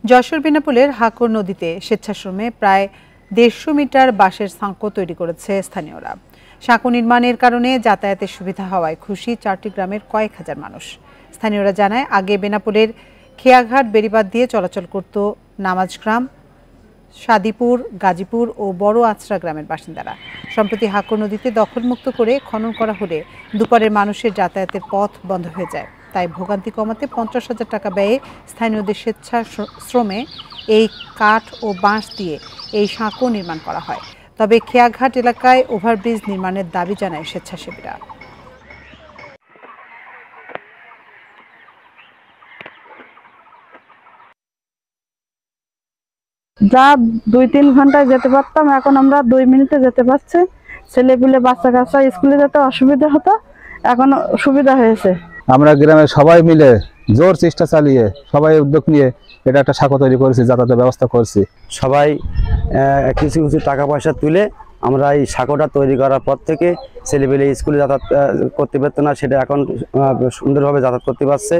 যশোর বেনাপোলের হাকর নদীতে স্বেচ্ছাশ্রমে প্রায় ১৫০ মিটার বাঁশের সাঁকো তৈরি করেছে স্থানীয়রা। সাঁকো নির্মাণের কারণে যাতায়াতের সুবিধা হওয়ায় খুশি ৪টি গ্রামের কয়েক হাজার মানুষ। স্থানীয়রা জানায়, আগে বেনাপোলের খেয়াঘাট বেড়িবাঁধ দিয়ে চলাচল করত নামাজগ্রাম, সাদিপুর, গাজীপুর ও বড় আঁচড়া গ্রামের বাসিন্দারা। সম্প্রতি হাকর নদীতে দখলমুক্ত করে খনন করা হলে দুপারের মানুষের যাতায়াতের পথ বন্ধ হয়ে যায়। তাই ভোগান্তি কমাতে ৫০,০০০ টাকা ব্যয়ে স্থানীয়দের স্বেচ্ছাশ্রমে এই কাঠ ও বাঁশ দিয়ে এই সাঁকো নির্মাণ করা হয়। তবে খেয়াঘাট এলাকায় ওভারব্রিজ নির্মাণের দাবি জানায় স্বেচ্ছাসেবীরা। যা ২-৩ ঘন্টায় যেতে পারতাম, এখন আমরা ২ মিনিটে যেতে পারছি। ছেলেপিলে বাচ্চা কাচ্চা স্কুলে যেতে অসুবিধা হতো, এখন সুবিধা হয়েছে। আমরা গ্রামের সবাই মিলে জোর চেষ্টা চালিয়ে সবাই উদ্যোগ নিয়ে এটা একটা সাঁকো তৈরি করেছি, যাতায়াতের ব্যবস্থা করছি। সবাই কিছু কিছু টাকা পয়সা তুলে আমরা এই সাঁকোটা তৈরি করার পর থেকে ছেলেপিলে স্কুলে যাতায়াত করতে পারতো না, সেটা এখন সুন্দরভাবে যাতায়াত করতে পারছে।